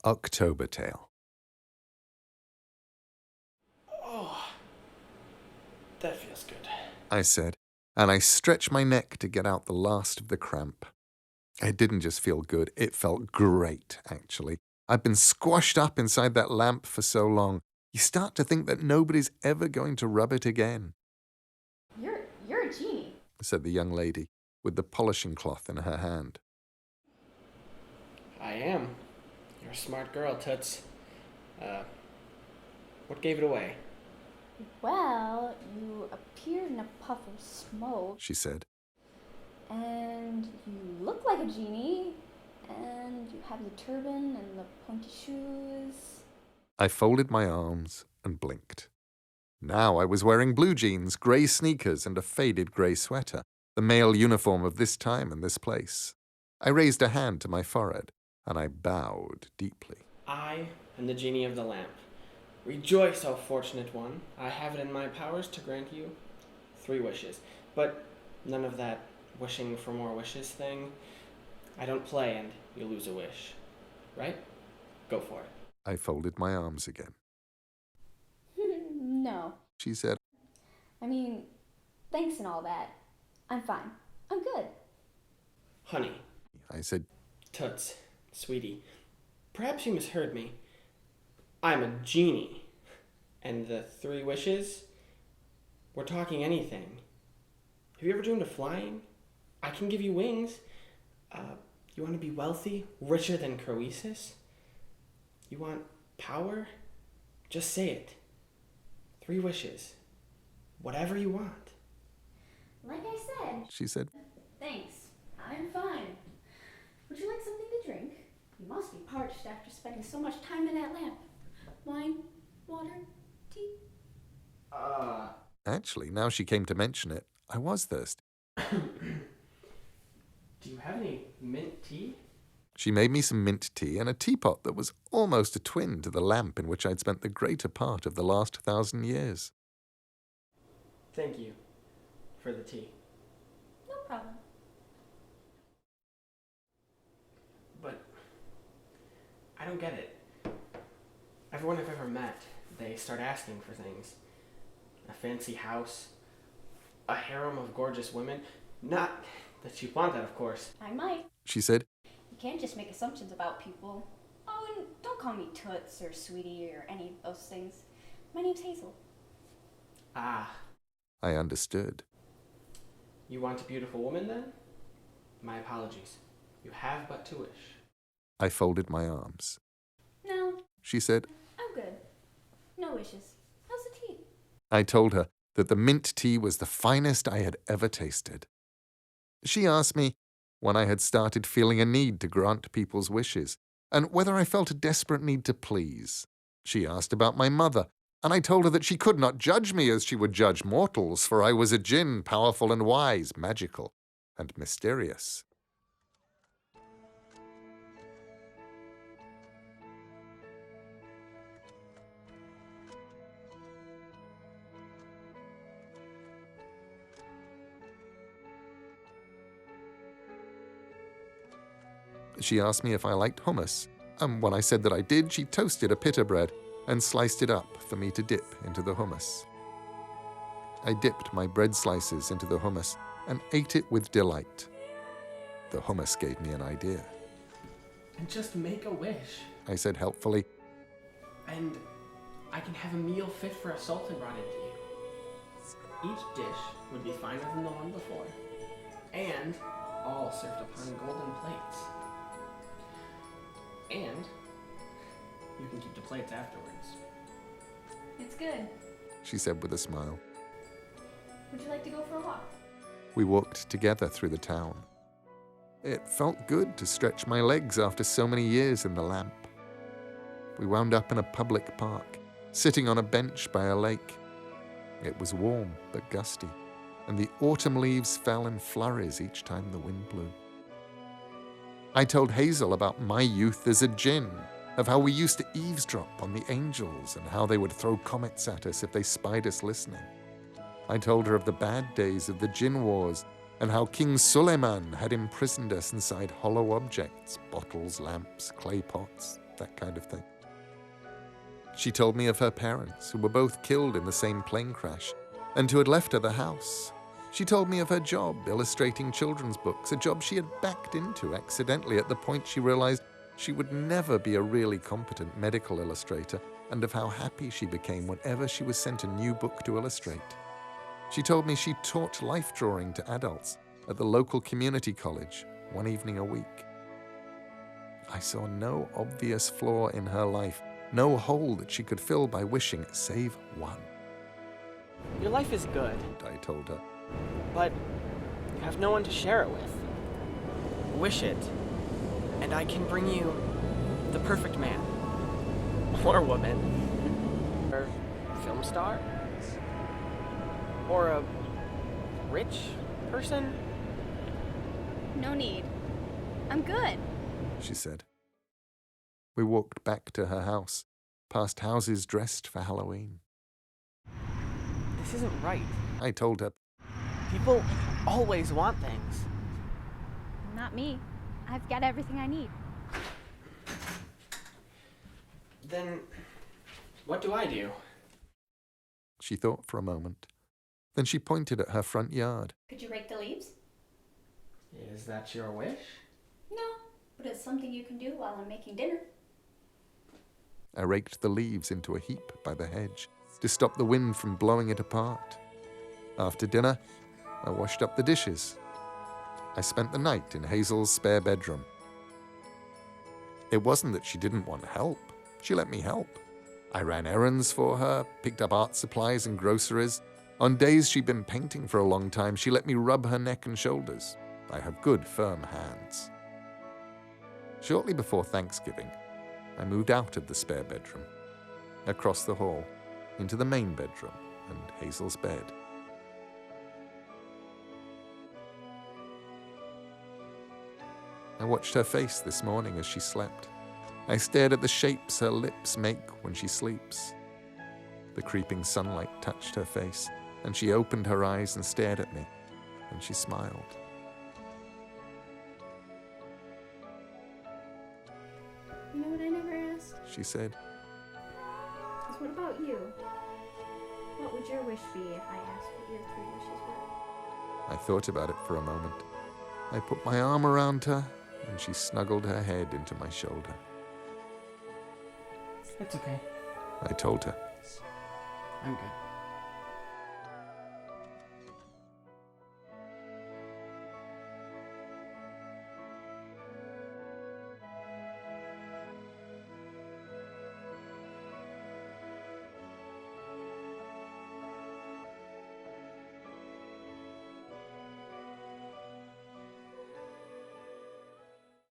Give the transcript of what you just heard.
October Tale. Oh, that feels good. I said, and I stretched my neck to get out the last of the cramp. It didn't just feel good, it felt great, actually. I'd been squashed up inside that lamp for so long, you start to think that nobody's ever going to rub it again. You're a genie, said the young lady, with the polishing cloth in her hand. I am. You're a smart girl, Toots. What gave it away? Well, you appeared in a puff of smoke, She said. And you look like a genie, and you have the turban and the pointy shoes. I folded my arms and blinked. Now I was wearing blue jeans, grey sneakers, and a faded grey sweater, the male uniform of this time and this place. I raised a hand to my forehead, and I bowed deeply. I am the genie of the lamp. Rejoice, O fortunate one. I have it in my powers to grant you 3 wishes. But none of that wishing for more wishes thing. I don't play and you lose a wish. Right? Go for it. I folded my arms again. No. She said. I mean, thanks and all that. I'm fine. I'm good. Honey. I said. Toots, sweetie, perhaps you misheard me. I'm a genie. And the 3 wishes? We're talking anything. Have you ever dreamed of flying? I can give you wings. You want to be wealthy? Richer than Croesus? You want power? Just say it. 3 wishes. Whatever you want. Like I said. She said. Thanks. I'm fine. Would you like something to drink? You must be parched after spending so much time in that lamp. Wine? Water? Tea? Actually, now she came to mention it, I was thirsty. Do you have any mint tea? She made me some mint tea and a teapot that was almost a twin to the lamp in which I'd spent the greater part of the last 1,000 years. Thank you for the tea. No problem. But I don't get it. Everyone I've ever met, they start asking for things. A fancy house, a harem of gorgeous women. Not that you want that, of course. I might. She said. You can't just make assumptions about people. Oh, and don't call me Toots or Sweetie or any of those things. My name's Hazel. Ah. I understood. You want a beautiful woman, then? My apologies. You have but to wish. I folded my arms. No. She said. I'm good. No wishes. How's the tea? I told her that the mint tea was the finest I had ever tasted. She asked me when I had started feeling a need to grant people's wishes, and whether I felt a desperate need to please. She asked about my mother, and I told her that she could not judge me as she would judge mortals, for I was a djinn, powerful and wise, magical and mysterious. She asked me if I liked hummus, and when I said that I did, she toasted a pita bread and sliced it up for me to dip into the hummus. I dipped my bread slices into the hummus and ate it with delight. The hummus gave me an idea. And just make a wish. I said helpfully. And I can have a meal fit for a sultan brought into you. Each dish would be finer than the one before, and all served upon golden plates. And you can keep the plates afterwards. It's good. She said with a smile. Would you like to go for a walk? We walked together through the town. It felt good to stretch my legs after so many years in the lamp. We wound up in a public park, sitting on a bench by a lake. It was warm but gusty, and the autumn leaves fell in flurries each time the wind blew. I told Hazel about my youth as a djinn, of how we used to eavesdrop on the angels and how they would throw comets at us if they spied us listening. I told her of the bad days of the Djinn Wars and how King Suleiman had imprisoned us inside hollow objects, bottles, lamps, clay pots, that kind of thing. She told me of her parents, who were both killed in the same plane crash, and who had left her the house. She told me of her job illustrating children's books, a job she had backed into accidentally at the point she realized she would never be a really competent medical illustrator, and of how happy she became whenever she was sent a new book to illustrate. She told me she taught life drawing to adults at the local community college one evening a week. I saw no obvious flaw in her life, no hole that she could fill by wishing, save one. Your life is good, I told her. but you have no one to share it with. Wish it, and I can bring you the perfect man. Or woman. Or film star. Or a rich person. No need. I'm good. She said. We walked back to her house, past houses dressed for Halloween. This isn't right. I told her. People always want things. Not me. I've got everything I need. Then, what do I do? She thought for a moment. Then she pointed at her front yard. Could you rake the leaves? Is that your wish? No, but it's something you can do while I'm making dinner. I raked the leaves into a heap by the hedge to stop the wind from blowing it apart. After dinner, I washed up the dishes. I spent the night in Hazel's spare bedroom. It wasn't that she didn't want help. She let me help. I ran errands for her, picked up art supplies and groceries. On days she'd been painting for a long time, she let me rub her neck and shoulders. I have good, firm hands. Shortly before Thanksgiving, I moved out of the spare bedroom, across the hall, into the main bedroom and Hazel's bed. I watched her face this morning as she slept. I stared at the shapes her lips make when she sleeps. The creeping sunlight touched her face, and she opened her eyes and stared at me, and she smiled. You know what I never asked? She said, Is what about you? What would your wish be if I asked what your 3 wishes were? I thought about it for a moment. I put my arm around her, and she snuggled her head into my shoulder. It's okay. I told her. I'm good.